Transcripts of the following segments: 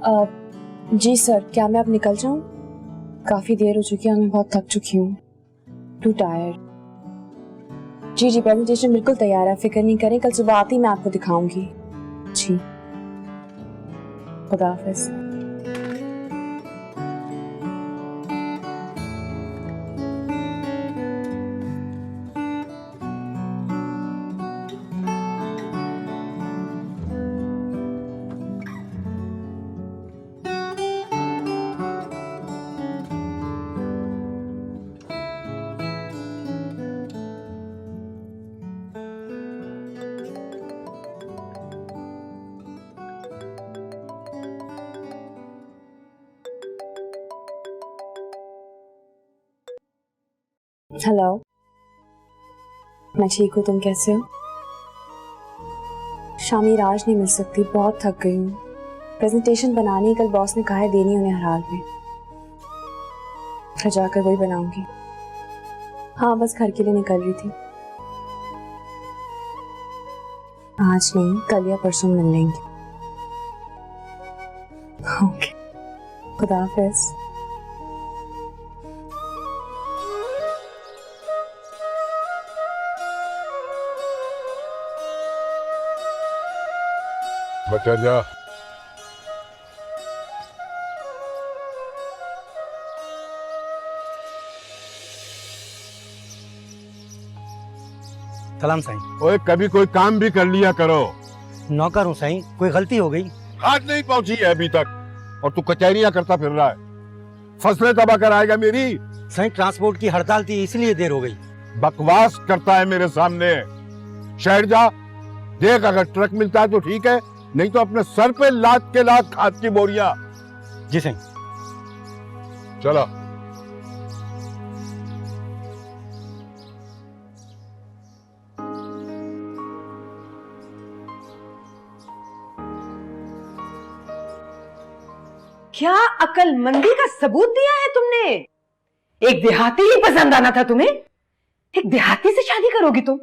जी sir, क्या मैं अब निकल जाऊं? काफी देर हो चुकी है, मैं बहुत थक चुकी हूँ, to tired. Ji ji, presentation बिल्कुल तैयार है, फिक्र नहीं करें, कल सुबह आती मैं आपको दिखाऊंगी। जी, खुदा हाफिज। हेलो, मैं ठीक हूँ, तुम कैसे हो? शामिर आज नहीं मिल सकती, बहुत थक गई हूँ। प्रेजेंटेशन बनानी, कल बॉस ने कहा है देनी उन्हें हर हाल में। घर जाकर वही बनाऊंगी। हाँ, बस घर के लिए निकल रही थी। आज नहीं, कल या परसों मिल लेंगे। ओके, खुदा हाफिज। बचा जा। सलाम साईं। ओए, कभी कोई काम भी कर लिया करो। नौकर हूँ साईं, कोई गलती हो गई? आज नहीं पहुंची है अभी तक और तू कचहरियां करता फिर रहा है। फसलें तबाह कराएगा मेरी। साईं, ट्रांसपोर्ट की हड़ताल थी इसलिए देर हो गई। बकवास करता है मेरे सामने। शहर जा, देख अगर ट्रक मिलता है तो ठीक है, नहीं तो अपने सर पे लाद के लाद खाद की बोरियां। जी साईं। चलो। क्या अकलमंदी का सबूत दिया है तुमने? एक देहाती ही पसंद आना था तुम्हें? एक देहाती से शादी करोगी तुम?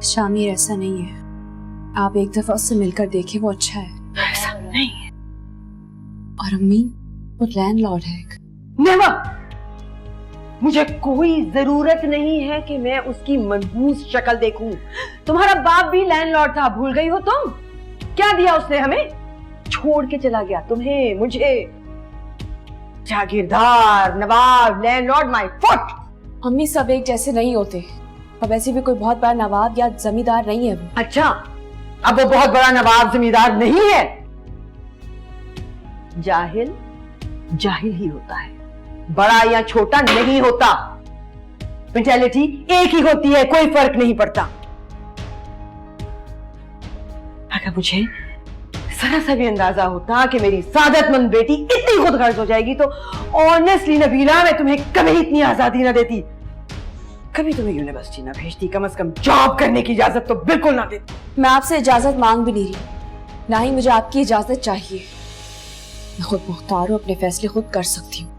शामिर, ऐसा नहीं है, आप एक दफा उससे मिलकर देखें, वो अच्छा है। ऐसा नहीं है। और अम्मी, वो लैंडलॉर्ड है। नेवर। मुझे कोई जरूरत नहीं है कि मैं उसकी मनहूस शक्ल देखूं। तुम्हारा बाप भी लैंडलॉर्ड था, भूल गई हो तुम? क्या दिया उसने हमें? छोड़ के चला गया तुम्हें, मुझे। जागीरदार, नवाब, लैंडलॉर्ड, माय फुट। अम्मी, सब एक जैसे नहीं होते। अब ऐसे भी कोई बहुत बड़ा नवाब या जमींदार नहीं है वो। अच्छा, अब वो बहुत बड़ा नवाब जमींदार नहीं है। जाहिल जाहिल ही होता है, बड़ा या छोटा नहीं होता। मेंटालिटी एक ही होती है, कोई फर्क नहीं पड़ता। अगर मुझे जरा सा भी अंदाजा होता कि मेरी सादतमंद बेटी इतनी खुदगर्ज हो जाएगी तो ऑनेस्टली नबीला, मैं तुम्हें कभी इतनी आजादी ना देती, कभी तुम्हें यूनिवर्सिटी ना भेजती, कम से कम जॉब करने की इजाजत तो बिल्कुल ना देती। मैं आपसे इजाजत मांग भी नहीं रही, ना ही मुझे आपकी इजाजत चाहिए। मैं खुद मुख्तार हूँ, अपने फैसले खुद कर सकती हूँ।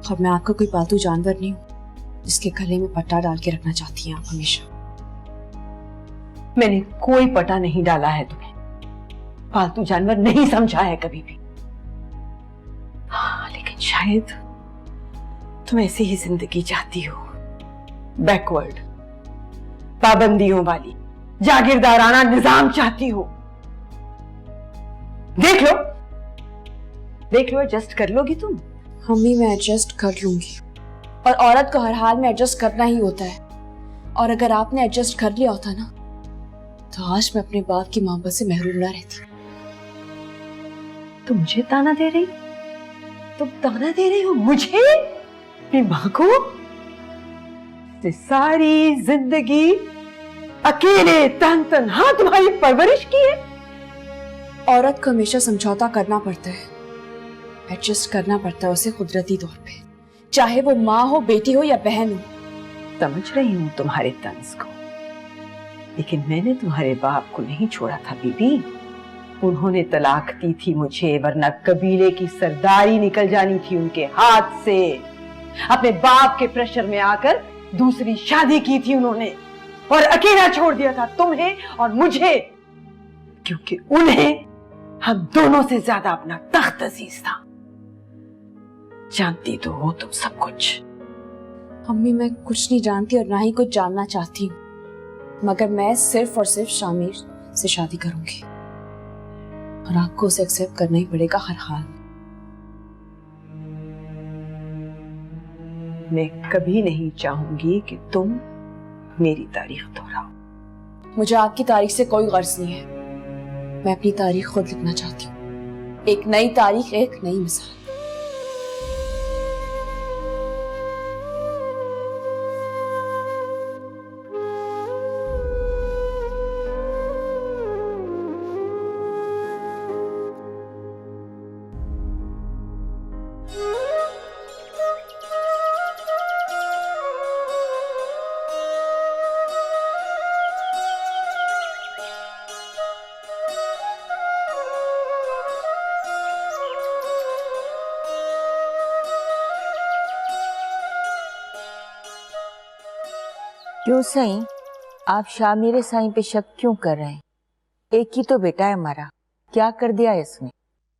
और मैं आपका कोई पालतू जानवर नहीं हूँ जिसके गले में पट्टा डाल के रखना चाहती हैं आप हमेशा। मैंने कोई पटा नहीं डाला है तुम्हें, पालतू जानवर नहीं समझा है कभी भी। हाँ, लेकिन शायद तुम ऐसी ही जिंदगी चाहती हो, बैकवर्ड, पाबंदियों वाली, जागीरदाराना निजाम चाहती हो। देख लो, एडजस्ट कर लोगी तुम? अम्मी, मैं एडजस्ट कर लूंगी, और औरत को हर हाल में एडजस्ट करना ही होता है। और अगर आपने एडजस्ट कर लिया होता ना, तो आज मैं अपने बाप की मोहब्बत से महरूम ना रहती। तुम मुझे ताना दे रही? तुम ताना दे रही हो मुझे, अपनी मां को? सारी जिंदगी अकेले तन्हा तुम्हारी परवरिश की है। औरत को हमेशा समझौता करना पड़ता है, एडजस्ट करना पड़ता है उसे कुदरती तौर पे, चाहे वो माँ हो, बेटी हो या बहन हो। समझ रही हूँ तुम्हारे तंज को, लेकिन मैंने तुम्हारे बाप को नहीं छोड़ा था बीबी। उन्होंने तलाक दी थी मुझे, वरना कबीले की सरदारी निकल जानी थी उनके हाथ से। अपने बाप के प्रेशर में आकर दूसरी शादी की थी उन्होंने, और अकेला छोड़ दिया था तुम्हें और मुझे, क्योंकि उन्हें हम दोनों से ज्यादा अपना तख्त अजीज था। जानती तो हो तुम सब कुछ। अम्मी, मैं कुछ नहीं जानती और ना ही कुछ जानना चाहती हूँ, मगर मैं सिर्फ और सिर्फ शामिर से शादी करूंगी और आपको उसे एक्सेप्ट करना ही पड़ेगा हर हाल में। मैं कभी नहीं चाहूंगी कि तुम मेरी तारीख दोहराओ। मुझे आपकी तारीख से कोई गर्ज नहीं है। मैं अपनी तारीख खुद लिखना चाहती हूँ, एक नई तारीख, एक नई मिसाल। क्यों सही, आप शामिर साईं पे शक क्यों कर रहे हैं? एक ही तो बेटा है हमारा, क्या कर दिया इसने?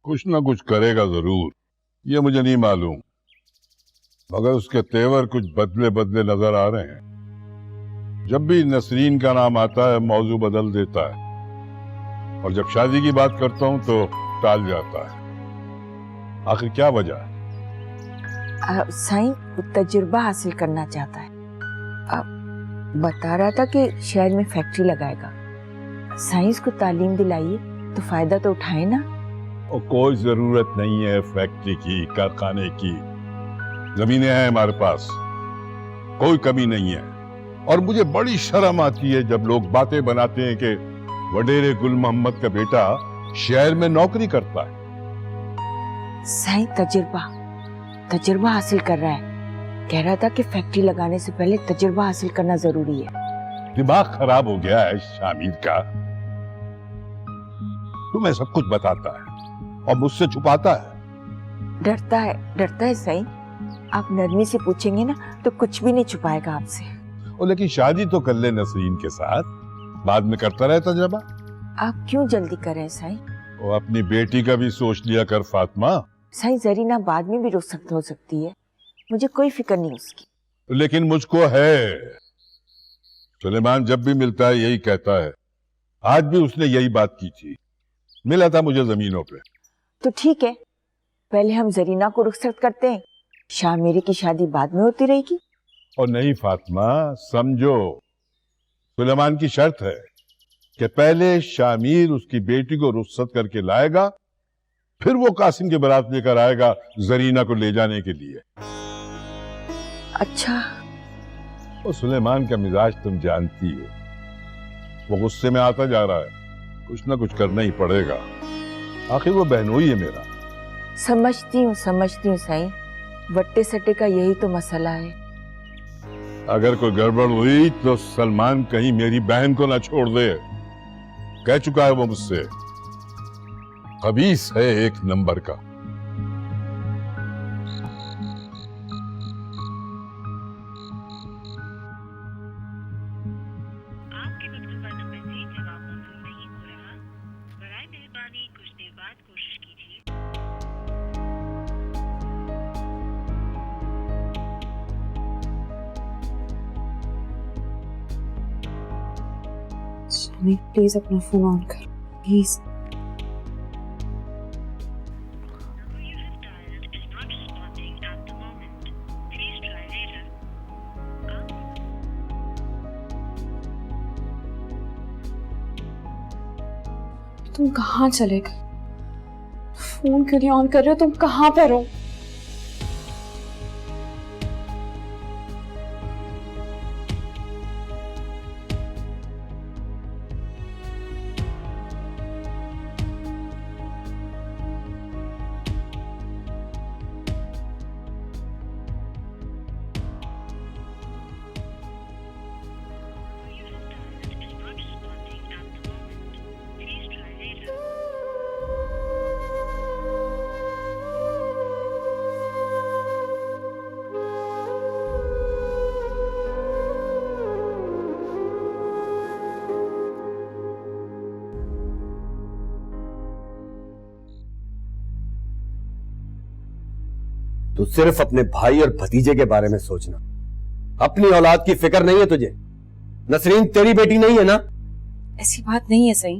कुछ ना कुछ करेगा जरूर, ये मुझे नहीं मालूम, मगर उसके तेवर कुछ बदले बदले नजर आ रहे हैं। जब भी नसरीन का नाम आता है मौजू बदल देता है, और जब शादी की बात करता हूं तो टाल जाता है। आखिर क्या वजह है? साईं तजुर्बा हासिल करना चाहता है। बता रहा था कि शहर में फैक्ट्री लगाएगा। साइंस को तालीम दिलाइए तो फायदा तो उठाए ना। और कोई जरूरत नहीं है फैक्ट्री की, कारखाने की। जमीनें हैं हमारे पास, कोई कमी नहीं है। और मुझे बड़ी शर्म आती है जब लोग बातें बनाते हैं कि वडेरे गुल मोहम्मद का बेटा शहर में नौकरी करता है। साईं तजुर्बा हासिल कर रहा है। कह रहा था कि फैक्ट्री लगाने से पहले तजुर्बा हासिल करना जरूरी है। दिमाग खराब हो गया है शामिर का। तुम्हें सब कुछ बताता है और मुझसे छुपाता है। डरता है साईं। आप नरमी से पूछेंगे ना तो कुछ भी नहीं छुपाएगा आपसे। और लेकिन शादी तो कर ले नसरीन के साथ, बाद में करता रहे तजुर्बा। आप क्यों जल्दी कर रहे हैं साईं? वो अपनी बेटी का भी सोच लिया कर फातिमा। साईं जरीना बाद में भी रुखसत हो सकती है, मुझे कोई फिक्र नहीं उसकी। लेकिन मुझको है। सुलेमान जब भी मिलता है यही कहता है, आज भी उसने यही बात की थी। मिला था मुझे जमीनों पे। तो ठीक है, पहले हम जरीना को रुखसत करते हैं, शामिर की शादी बाद में होती रहेगी। और नहीं फातिमा, समझो, सुलेमान की शर्त है कि पहले शामिर उसकी बेटी को रुखसत करके लाएगा, फिर वो कासिम की बारात लेकर आएगा जरीना को ले जाने के लिए। अच्छा। और सुलेमान का मिजाज तुम जानती हो, वो गुस्से में आता जा रहा है। कुछ ना कुछ करना ही पड़ेगा, आखिर वो बहनोई है मेरा। समझती हूँ साईं, वट्टे सट्टे का यही तो मसला है। अगर कोई गड़बड़ हुई तो सलमान कहीं मेरी बहन को ना छोड़ दे। कह चुका है वो मुझसे, खबीस है एक नंबर का। आपके मकतूबा नंबर से जवाब मौसूल नहीं हो रहा। बराए मेहरबानी कुछ देर बाद कोशिश कीजिए। शामिर प्लीज अपना फोन ऑन कर, please. Number you have dialed is not responding at the moment. Please try later. तुम कहाँ चले गए? फोन क्यों नहीं ऑन कर रहे हो? तुम कहाँ पर हो? Number you have dialed is not responding at the moment. Please try later. तू सिर्फ अपने भाई और भतीजे के बारे में सोचना, अपनी औलाद की फिक्र नहीं है तुझे। नसरीन तेरी बेटी नहीं है ना? ऐसी बात नहीं है सही।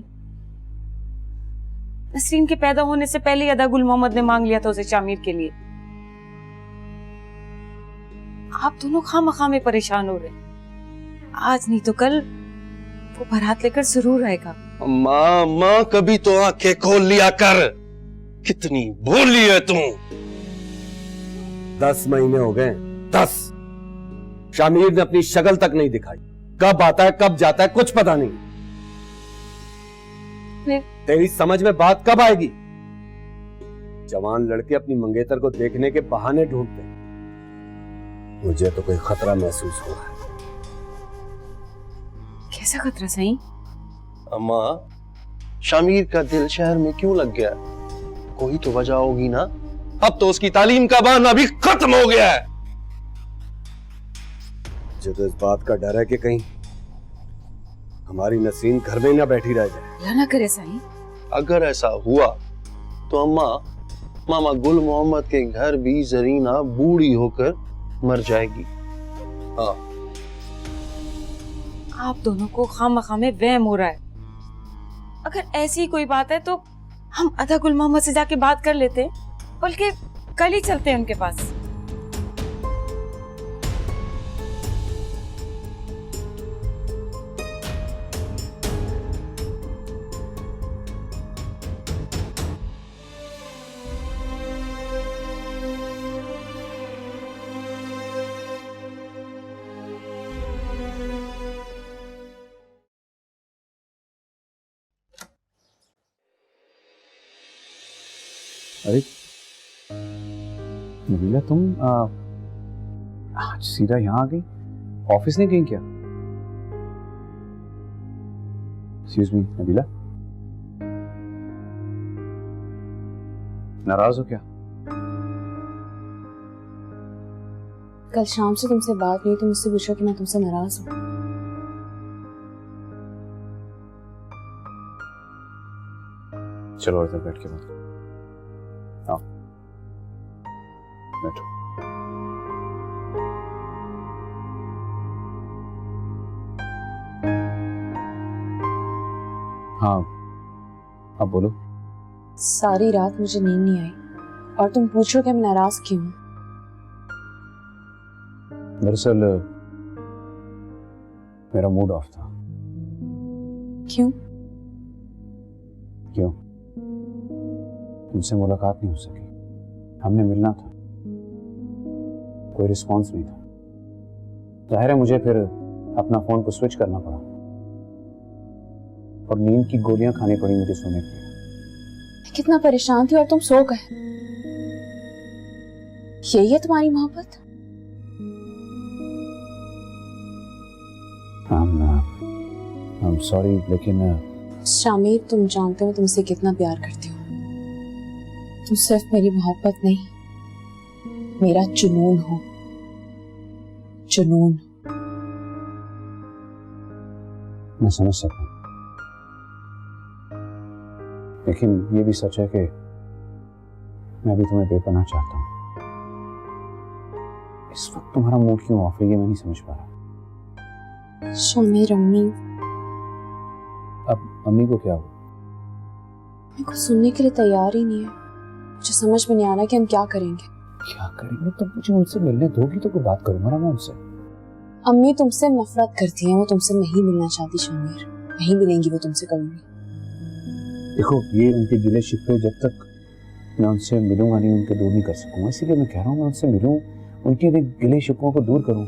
नसरीन के पैदा होने से पहले ही अदा गुल मोहम्मद ने मांग लिया था उसे शामिर के लिए। आप दोनों खामखा में परेशान हो रहे हैं। आज नहीं तो कल वो बारात लेकर जरूर आएगा। माँ कभी तो आंखें खोल लिया कर। कितनी भोली है तू। 10 महीने हो गए, 10। शामिर ने अपनी शक्ल तक नहीं दिखाई। कब आता है कब जाता है कुछ पता नहीं। तेरी समझ में बात कब आएगी? जवान लड़के अपनी मंगेतर को देखने के बहाने ढूंढते हैं। मुझे तो कोई खतरा महसूस हो रहा है। कैसा खतरा सही? अम्मा, शामिर का दिल शहर में क्यों लग गया? कोई तो वजह होगी ना। अब तो उसकी तालीम का बहाना भी खत्म हो गया है। मुझे तो इस बात का डर है कि कहीं हमारी नसरीन घर में ना बैठी रह जाए। अल्लाह ना करे सही। अगर ऐसा हुआ तो अम्मा, मामा गुल मोहम्मद के घर भी जरीना बूढ़ी होकर मर जाएगी। हाँ, आप दोनों को खामखा में वहम हो रहा है। अगर ऐसी कोई बात है तो हम अदा गुल मोहम्मद से जाके बात कर लेते हैं, बल्कि कल ही चलते हैं उनके पास। अरे नबीला, तुम आज सीधा यहाँ आ गई? ऑफिस नहीं गई क्या? एक्सक्यूज मी नबीला, नाराज हो क्या? कल शाम से तुमसे बात नहीं तो मुझसे पूछो कि मैं तुमसे नाराज हूँ। चलो इधर बैठ के बात करो। आओ बैठो। हाँ अब बोलो। सारी रात मुझे नींद नहीं आई और तुम पूछो कि मैं नाराज क्यों हूँ। दरअसल मेरा मूड ऑफ था। क्यों? क्यों? तुमसे मुलाकात नहीं हो सकी। हमने मिलना था, कोई रिस्पॉन्स नहीं था। जाहिर है मुझे फिर अपना फोन को स्विच करना पड़ा और नींद की गोलियां खानी पड़ी मुझे सोने के लिए। कितना परेशान थी और तुम सो गए। यही है तुम्हारी मोहब्बत? I'm sorry, लेकिन शामिर, तुम जानते हो तुमसे कितना प्यार करती हूँ। तुम सिर्फ मेरी मोहब्बत नहीं, मेरा जुनून हो। जुनून। मैं समझ सकता हूँ, लेकिन ये भी सच है कि मैं भी तुम्हें बेपनाह चाहता हूँ। इस वक्त तुम्हारा मूड क्यों ऑफ है ये मैं नहीं समझ पा रहा। शामिर, अम्मी। अब अम्मी को क्या हुआ? मेरे को सुनने के लिए तैयार ही नहीं है। मुझे समझ में नहीं आ रहा कि हम क्या करेंगे। क्या करेंगे? तो मुझे उनसे मिलने दोगी तो कोई बात करूंगा ना मैं उनसे। अम्मी तुमसे नफरत करती हैं, वो तुमसे नहीं मिलना चाहती शामिर। नहीं मिलेंगी वो तुमसे कभी। देखो, ये उनके गिले शिकवे जब तक मैं उनसे मिलूंगा नहीं उनके दूर नहीं कर सकूंगा। इसीलिए मैं कह रहा हूँ मैं उनसे मिलूं, उनके गिले शिकवों को दूर करूं।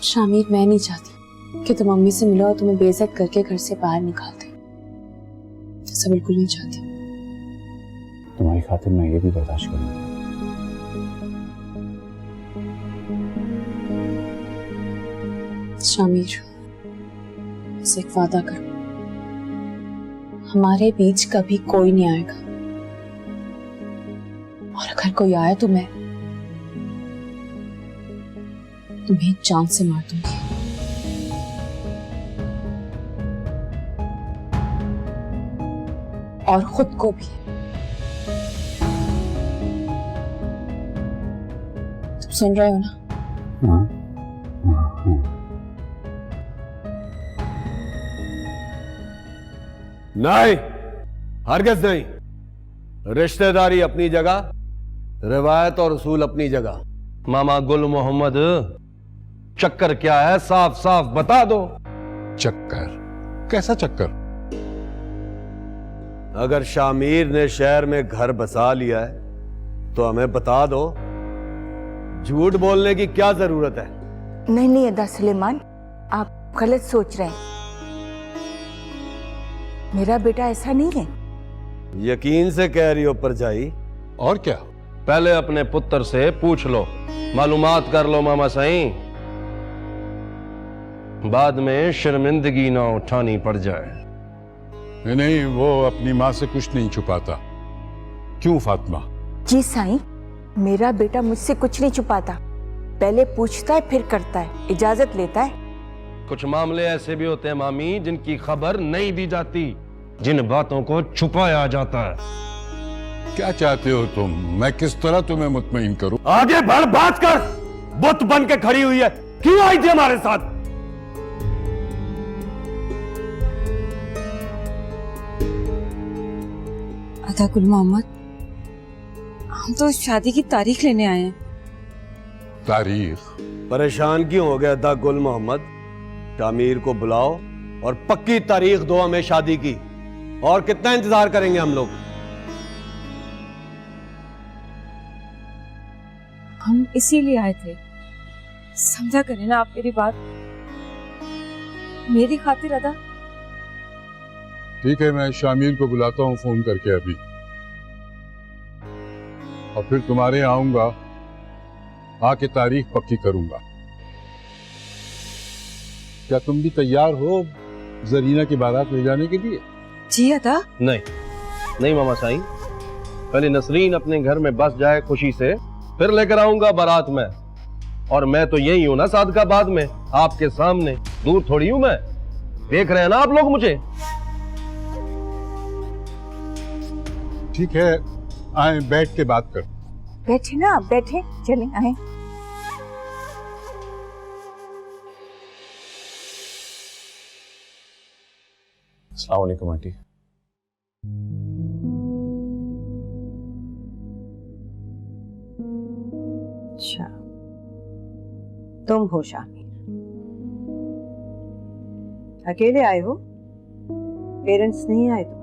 शामिर, मैं नहीं चाहती कि तुम अम्मी से मिलो और तुम्हें बेइज्जत करके घर से बाहर निकाल दें। ऐसा बिल्कुल नहीं चाहती। तुम्हारी खातिर मैं ये भी बर्दाश्त करूंगा। शामिर, बस एक वादा करो, हमारे बीच कभी कोई नहीं आएगा, और अगर कोई आए तो मैं तुम्हें जान से मार दूंगी। और खुद को भी। सुन रहे हो ना? हाँ, हाँ, हाँ। नहीं, हरगिज़ नहीं। रिश्तेदारी अपनी जगह, रिवायत और उसूल अपनी जगह। मामा गुल मोहम्मद, चक्कर क्या है साफ साफ बता दो। चक्कर? कैसा चक्कर? अगर शामिर ने शहर में घर बसा लिया है तो हमें बता दो। झूठ बोलने की क्या जरूरत है? नहीं नहीं अदा सुलेमान, आप गलत सोच रहे हैं। मेरा बेटा ऐसा नहीं है। यकीन से कह रही हो परजाई? और क्या? पहले अपने पुत्र से पूछ लो, मालूमात कर लो मामा साईं, बाद में शर्मिंदगी ना उठानी पड़ जाए। नहीं, वो अपनी माँ से कुछ नहीं छुपाता। क्यों फातिमा? जी साईं, मेरा बेटा मुझसे कुछ नहीं छुपाता। पहले पूछता है फिर करता है, इजाजत लेता है। कुछ मामले ऐसे भी होते हैं मामी जिनकी खबर नहीं दी जाती, जिन बातों को छुपाया जाता है। क्या चाहते हो तुम? मैं किस तरह तुम्हें मुतमईन करूं? आगे बढ़, बात कर। बुत बन के खड़ी हुई है, क्यों आई थी हमारे साथ? अदा गुल मोहम्मद, हम तो शादी की तारीख लेने आए हैं। तारीख? परेशान क्यों हो गया दा गुल मोहम्मद? शामिर को बुलाओ और पक्की तारीख दो हमें शादी की। और कितना इंतजार करेंगे हम लोग? हम इसीलिए आए थे, समझा करें ना आप मेरी बात, मेरी खातिर अदा। ठीक है, मैं शामिर को बुलाता हूँ फोन करके अभी, और फिर तुम्हारे यहाँ आऊंगा, आके तारीख पक्की करूंगा। क्या तुम भी तैयार हो जरीना की बारात ले जाने के लिए? जी अदा। नहीं नहीं मामा साईं, पहले नसरीन अपने घर में बस जाए खुशी से, फिर लेकर आऊंगा बारात में। और मैं तो यही हूं ना सादकाबाद में, आपके सामने, दूर थोड़ी हूं मैं। देख रहे हैं ना आप लोग मुझे। ठीक है, आए बैठ के बात कर। बैठे ना आप, बैठे, चलें आए। अस्सलाम वालेकुम आंटी। अच्छा, तुम हो शामिर? अकेले आए हो? पेरेंट्स नहीं आए तुम्हारे?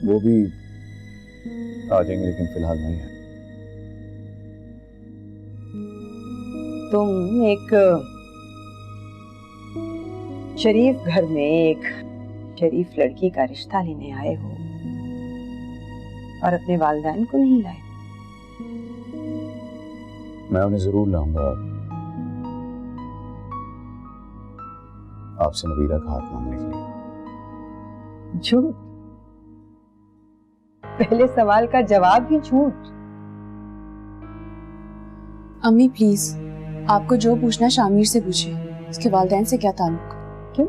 वो भी आ जाएंगे, लेकिन फिलहाल नहीं है। तुम एक शरीफ घर में एक शरीफ लड़की का रिश्ता लेने आए हो और अपने वालिदैन को नहीं लाए। मैं उन्हें जरूर लाऊंगा, आपसे नबीला का हाथ मांगने के लिए। झूठ? पहले सवाल का जवाब ही झूठ। अम्मी प्लीज, आपको जो पूछना शामिर से पूछिए, उसके वालिदैन से क्या ताल्लुक? क्यों?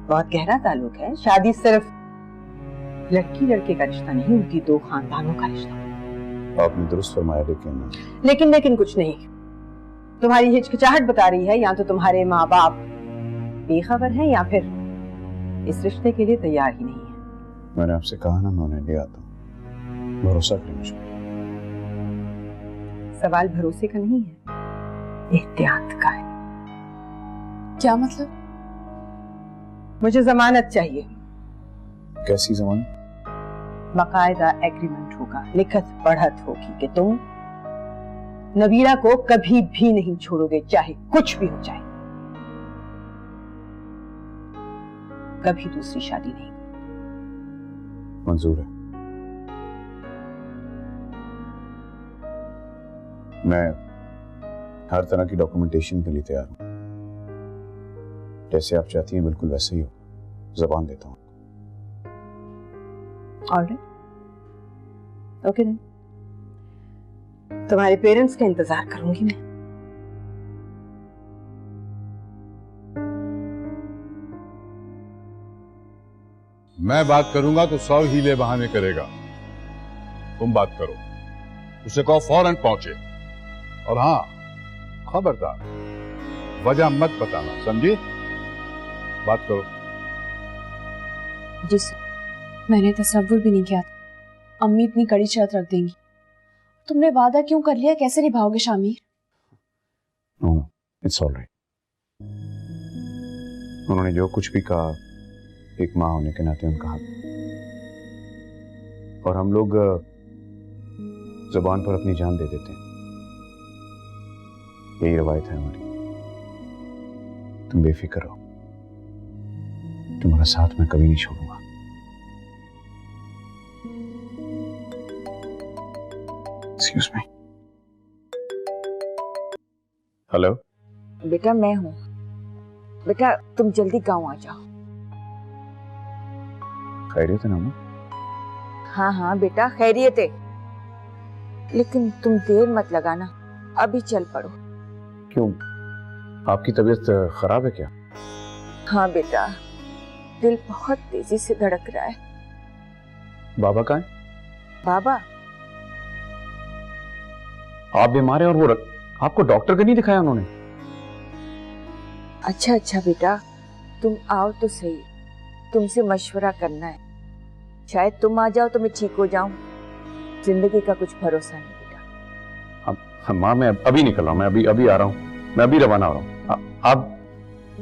बहुत गहरा ताल्लुक है। शादी सिर्फ लड़की लड़के का रिश्ता नहीं होती, दो खानदानों का रिश्ता। आपने दुरुस्त फरमाया, लेकिन कुछ नहीं। तुम्हारी हिचकिचाहट बता रही है या तो तुम्हारे माँ बाप बेखबर हैं या फिर इस रिश्ते के लिए तैयार ही नहीं है। मैंने आपसे कहा ना, मैं उन्हें ले आता हूँ, भरोसा करें मुझे। सवाल भरोसे का नहीं है, एहतियात का है। क्या मतलब? मुझे जमानत चाहिए। कैसी जमानत? बाकायदा एग्रीमेंट होगा, लिखत पढ़त होगी कि तुम नबीला को कभी भी नहीं छोड़ोगे, चाहे कुछ भी हो जाए। कभी दूसरी शादी नहीं। मंजूर है। मैं हर तरह की डॉक्यूमेंटेशन के लिए तैयार हूं। जैसे आप चाहती हैं बिल्कुल वैसे ही हो, जबान देता हूं। Alright, okay then. तुम्हारे पेरेंट्स का इंतजार करूंगी मैं। मैं बात करूंगा तो 100 हीले बहाने करेगा। तुम बात करो, उसे कहो फौरन पहुंचे। और हाँ, खबरदार वजह मत बताना, समझी? बात करो। जी सर। मैंने तसव्वुर भी नहीं किया था अम्मी इतनी कड़ी शर्त रख देंगी। तुमने वादा क्यों कर लिया, कैसे निभाओगे शामिर? No, it's alright. उन्होंने जो कुछ भी कहा एक माँ होने के नाते उनका हक, और हम लोग जुबान पर अपनी जान दे देते हैं, यही रवायत है हमारी। तुम बेफिक्र रहो, तुम्हारा साथ मैं कभी नहीं छोड़ूंगा। Excuse me. हेलो बेटा मैं हूँ। बेटा तुम जल्दी गांव आ जाओ। खैरियत है ना अम्मा? हाँ हाँ बेटा खैरियत है, लेकिन तुम देर मत लगाना, अभी चल पड़ो। क्यों, आपकी तबीयत खराब है क्या? हाँ बेटा, दिल बहुत तेजी से धड़क रहा है। बाबा कहाँ है? बाबा आप बीमार हैं और वो आपको डॉक्टर को नहीं दिखाया उन्होंने? अच्छा बेटा, तुम आओ तो सही, तुमसे मशवरा करना है। शायद तुम आ जाओ तो मैं ठीक हो जाऊं। जिंदगी का कुछ भरोसा नहीं बेटा। माँ मैं अभी निकल रहा हूँ, मैं अभी आ रहा हूँ, मैं अभी रवाना हो रहा हूँ।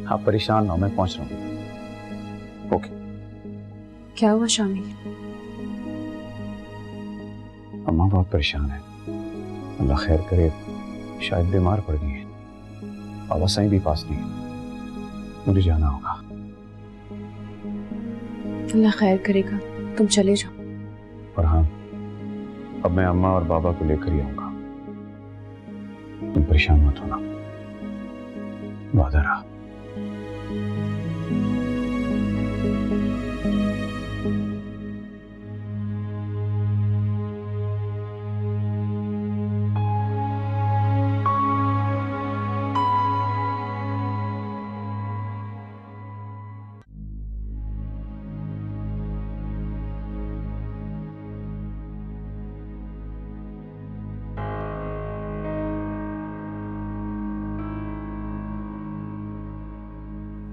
आप परेशान ना हो, मैं पहुंच रहा हूँ। ओके। क्या हुआ शामिर? अम्मा बहुत परेशान है, अल्लाह खैर करे, शायद बीमार पड़ गई है। बाबा साईं भी पास नहीं है, मुझे जाना होगा। अल्लाह खैर करेगा, तुम चले जाओ। और हाँ, अब मैं अम्मा और बाबा को लेकर ही आऊंगा, तुम परेशान मत होना, वादा रहा।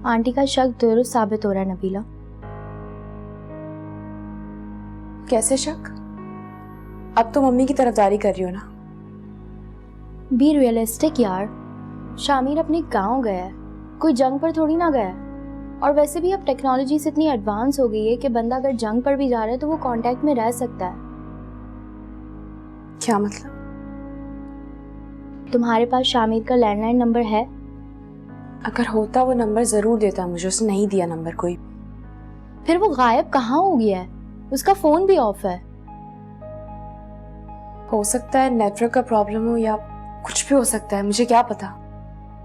आंटी का शक दुरुस्त साबित हो रहा है नबीला। कैसे शक? अब तो मम्मी की तरफदारी कर रही हो ना। बी रियलिस्टिक यार, शामिर अपने गांव गया है, कोई जंग पर थोड़ी ना गया है। और वैसे भी अब टेक्नोलॉजी से इतनी एडवांस हो गई है कि बंदा अगर जंग पर भी जा रहा है तो वो कांटेक्ट में रह सकता है। क्या मतलब? तुम्हारे पास शामिर का लैंडलाइन नंबर है? अगर होता वो नंबर जरूर देता मुझे, उसने नहीं दिया नंबर कोई। फिर वो गायब कहाँ हो गया है? उसका फोन भी ऑफ है। हो सकता है नेटवर्क का प्रॉब्लम हो या कुछ भी हो सकता है, मुझे क्या पता।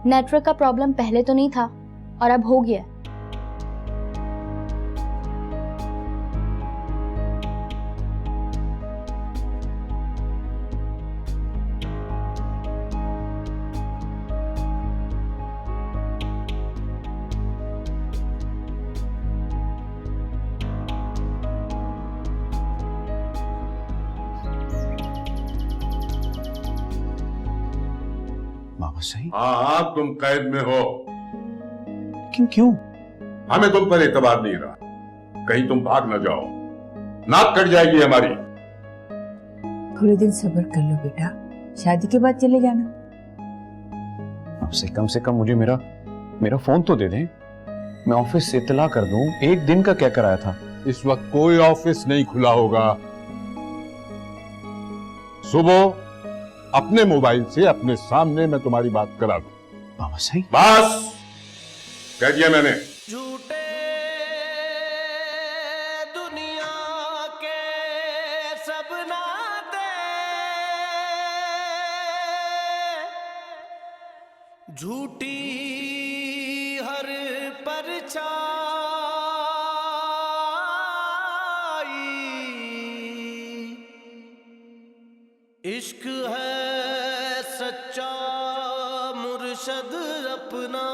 नेटवर्क का प्रॉब्लम पहले तो नहीं था और अब हो गया है। बाबा सही? हाँ, तुम कैद में हो। लेकिन क्यों? हमें तुम पर एतबार नहीं रहा, कहीं तुम भाग न जाओ, नाक कट जाएगी हमारी। थोड़े दिन सब्र कर लो बेटा, शादी के बाद चले जाना। आपसे कम से कम मुझे मेरा फोन तो दे दें, मैं ऑफिस से इत्तला कर दूं। एक दिन का क्या कराया था? इस वक्त कोई ऑफिस नहीं खुला होगा। सुबह अपने मोबाइल से अपने सामने मैं तुम्हारी बात करा दूं। बाबा सही? बस कह दिया मैंने। झूठे दुनिया के सब नाते, झूठी हर परछाई, इश्क है सच्चा मुर्शद अपना।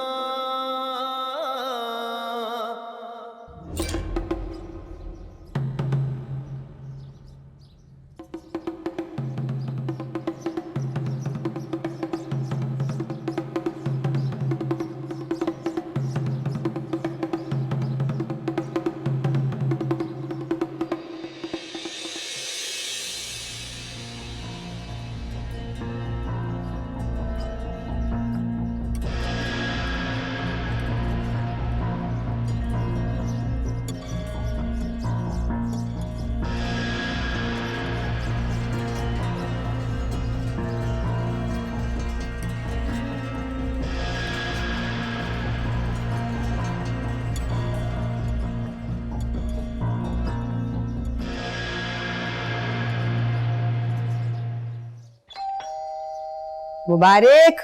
मुबारक,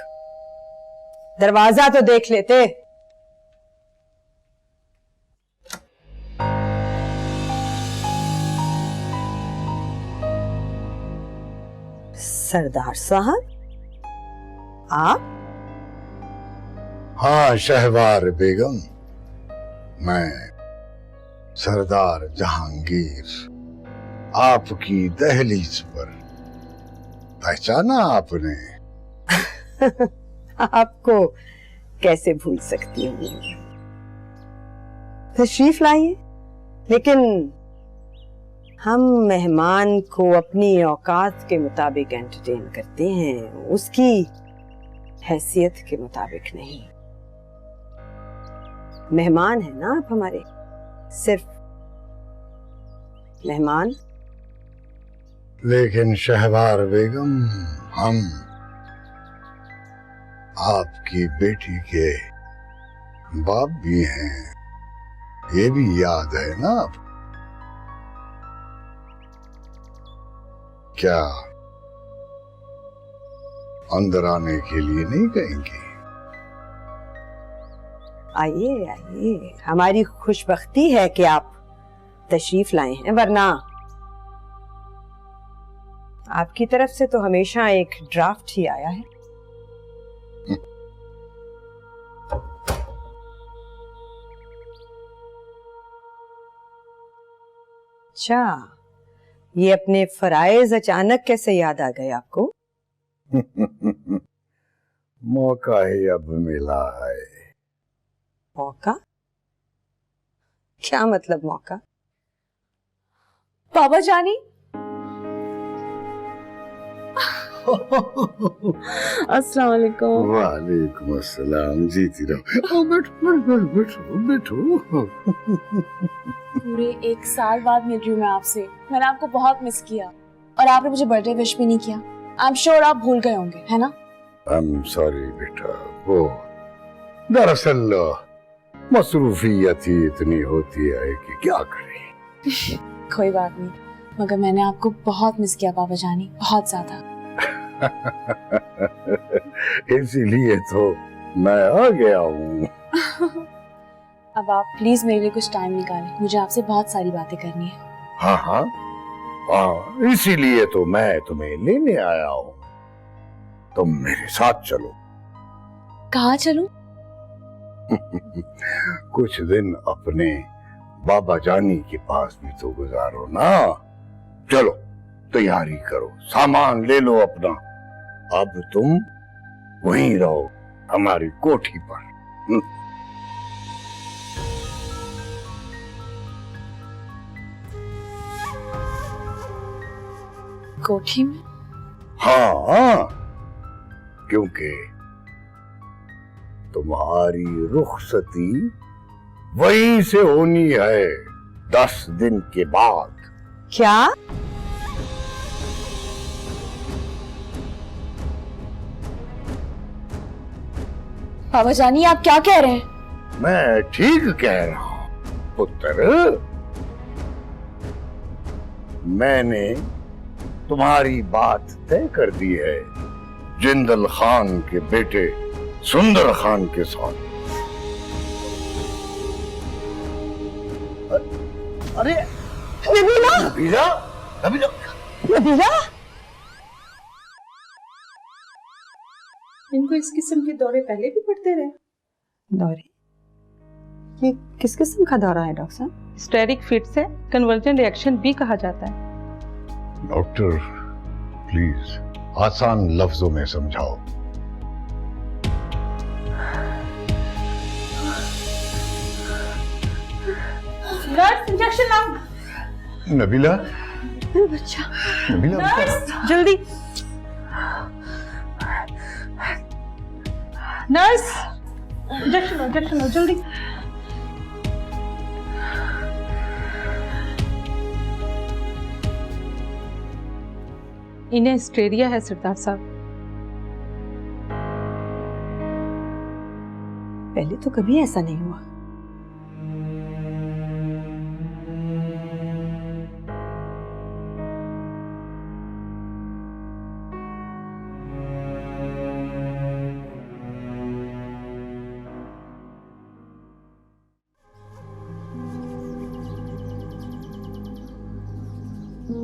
दरवाजा तो देख लेते। सरदार साहब, आप? हाँ शहवार बेगम, मैं सरदार जहांगीर आपकी दहलीज पर। पहचाना आपने? आपको कैसे भूल सकती हूँ। तशरीफ लाइए, लेकिन हम मेहमान को अपनी औकात के मुताबिक एंटरटेन करते हैं, उसकी हैसियत के मुताबिक नहीं। मेहमान है ना आप हमारे, सिर्फ मेहमान। लेकिन शहवार बेगम, हम आपकी बेटी के बाप भी हैं, ये भी याद है ना आप? क्या अंदर आने के लिए नहीं कहेंगी? आइए आइए, हमारी खुशबख्ती है कि आप तशरीफ लाए हैं, वरना आपकी तरफ से तो हमेशा एक ड्राफ्ट ही आया है। अच्छा, ये अपने फराइज अचानक कैसे याद आ गए आपको? मौका ही अब मिला है। मौका? क्या मतलब मौका? बाबा जानी, अस्सलाम वालेकुम। वालेकुम अस्सलाम, जीती रहो। बैठो बैठो बैठो। पूरे 1 साल बाद मिल रही हूँ मैं आपसे। मैंने आपको बहुत मिस किया और आपने मुझे बर्थडे विश भी नहीं किया। आई एम श्योर आप भूल गए होंगे, है ना? आई एम सॉरी बेटा, वो दरअसल मसरूफियत ही इतनी होती है कि क्या करें। कोई बात नहीं, मगर मैंने आपको बहुत मिस किया बाबा जानी, बहुत ज्यादा। इसीलिए तो मैं आ गया हूँ। अब आप प्लीज मेरे लिए कुछ टाइम निकालें, मुझे आपसे बहुत सारी बातें करनी है। हाँ हाँ हाँ, इसीलिए तो मैं तुम्हें लेने आया हूँ। तुम मेरे साथ चलो। कहाँ चलूं? कुछ दिन अपने बाबा जानी के पास भी तो गुजारो ना। चलो तैयारी करो, सामान ले लो अपना। अब तुम वहीं रहो हमारी कोठी पर। कोठी में? हाँ, क्योंकि तुम्हारी रुखसती वहीं से होनी है 10 दिन के बाद। क्या? बाबा जानी, आप क्या कह रहे हैं? मैं ठीक कह रहा हूं पुत्र। मैंने तुम्हारी बात तय कर दी है जिंदल खान के बेटे सुंदर खान के साथ। अरे नबीला! नबीला? नबीला? नबीला! इनको इस किस्म के दौरे पहले भी पड़ते रहे? दौरे? ये किस किस्म का दौरा है डॉक्टर साहब? हिस्टेरिक फिट्स है, कन्वर्जन रिएक्शन भी कहा जाता है। डॉक्टर प्लीज आसान लफ्जों में समझाओ। नर्स, इंजेक्शन लाओ। नबीला? बच्चा। नबीला नर्स, जल्दी। नर्स, इंजेक्शन लो जल्दी। इन्हें हिस्टेरिया है सरदार साहब। पहले तो कभी ऐसा नहीं हुआ। शामिर,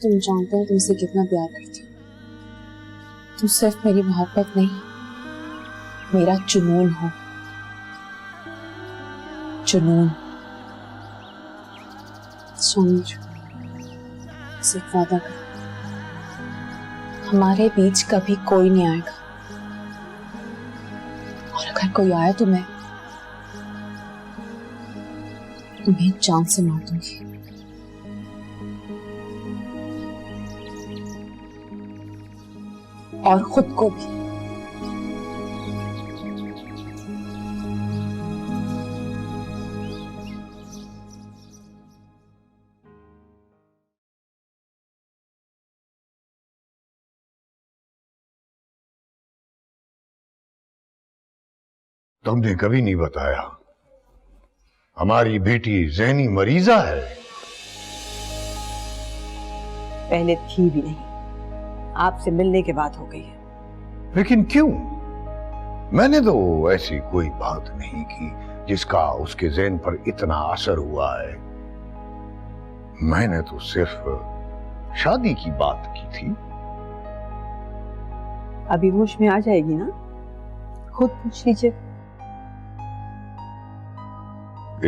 तुम जानते हो तुमसे कितना प्यार करती हूँ। तुम सिर्फ मेरी मोहब्बत नहीं, मेरा जुनून हो। जुनून। शामिर, सिर्फ वादा कर, हमारे बीच कभी कोई नहीं आएगा, और अगर कोई आए तो मैं तुम्हें जान से मार दूंगी। और खुद को भी। तुमने कभी नहीं बताया हमारी बेटी ज़हनी मरीजा है। पहले थी भी नहीं, आपसे मिलने के बाद हो गई है। लेकिन क्यों? मैंने तो ऐसी कोई बात नहीं की जिसका उसके ज़हन पर इतना असर हुआ है। मैंने तो सिर्फ शादी की बात की थी। अभी होश में आ जाएगी ना, खुद पूछ लीजिए।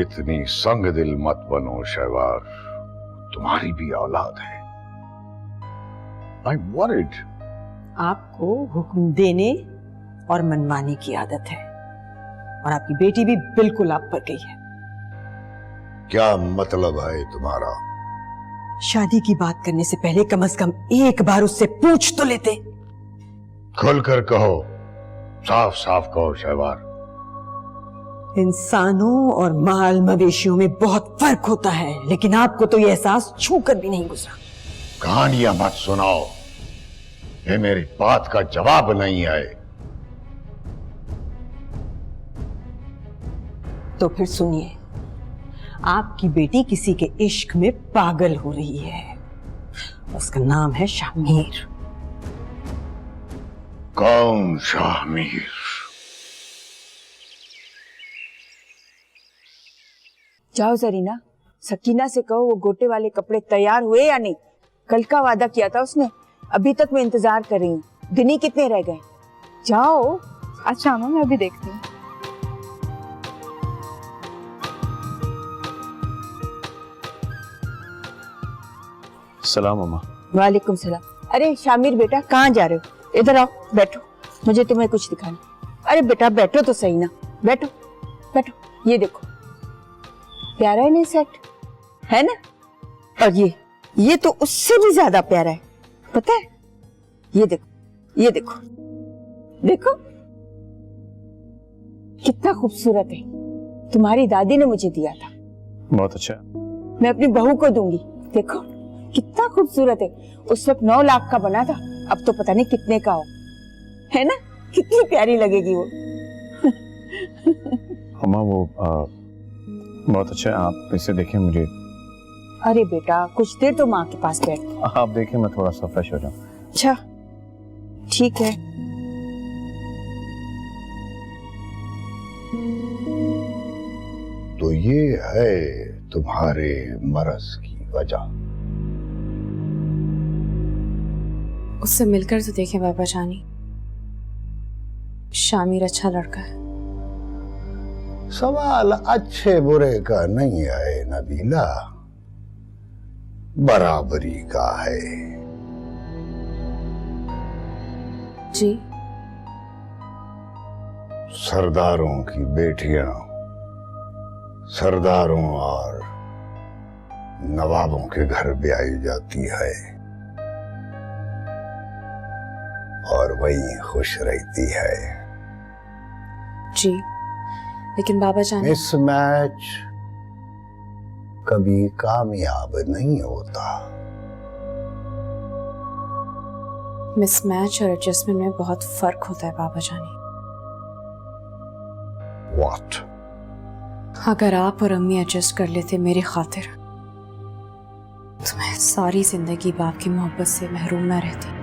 इतनी संग दिल मत बनो शहवार, तुम्हारी भी औलाद है। I'm worried. आपको हुक्म देने और मनमानी की आदत है, और आपकी बेटी भी बिल्कुल आप पर गई है। क्या मतलब है तुम्हारा? शादी की बात करने से पहले कम से कम एक बार उससे पूछ तो लेते। खुलकर कहो, साफ साफ कहो शहवार। इंसानों और माल मवेशियों में बहुत फर्क होता है, लेकिन आपको तो ये एहसास छू कर भी नहीं गुजरा। कहानियां मत सुनाओ, ये मेरी बात का जवाब नहीं है। तो फिर सुनिए, आपकी बेटी किसी के इश्क में पागल हो रही है। उसका नाम है शामिर। कौन शामिर? जाओ जरीना, सकीना से कहो वो गोटे वाले कपड़े तैयार हुए या नहीं। कल का वादा किया था उसने, अभी तक मैं इंतजार कर रही हूँ। दिन ही कितने रह गए। जाओ। अच्छा मामा, मैं अभी देखती हूँ। सलाम अम्मा। वालेकुम सलाम। अरे शामिर बेटा, कहाँ जा रहे हो? इधर आओ, बैठो, मुझे तुम्हें कुछ दिखाना। अरे बेटा बैठो तो सही ना, बैठो बैठो। ये देखो, प्यारा है नहीं सेट, है ना? और ये तो उससे भी ज्यादा प्यारा है, पता है? ये देखो, ये देखो, देखो कितना खूबसूरत है। तुम्हारी दादी ने मुझे दिया था। बहुत अच्छा। मैं अपनी बहू को दूंगी। देखो कितना खूबसूरत है। उस वक्त 9 लाख का बना था, अब तो पता नहीं कितने का हो, है ना? कितनी प्यारी लगेगी वो। अम्मा वो बहुत अच्छा है, आप इसे देखें। मुझे अरे बेटा कुछ देर तो माँ के पास बैठ। आप देखें, मैं थोड़ा सा फ्रेश हो जाऊं। अच्छा ठीक है। तो ये है तुम्हारे मरज की वजह। उससे मिलकर तो देखें बाबा जानी, शामिर अच्छा लड़का है। सवाल अच्छे बुरे का नहीं है नबीला, बराबरी का है। जी? सरदारों की बेटियां सरदारों और नवाबों के घर ब्याई जाती है और वहीं खुश रहती है। जी, लेकिन बाबा जान, मिसमैच कभी कामयाब नहीं होता। मिसमैच और एडजस्टमेंट में बहुत फर्क होता है बाबा जानी। What? अगर आप और अम्मी एडजस्ट कर लेते मेरी खातिर, सारी जिंदगी बाप की मोहब्बत से महरूम न रहती।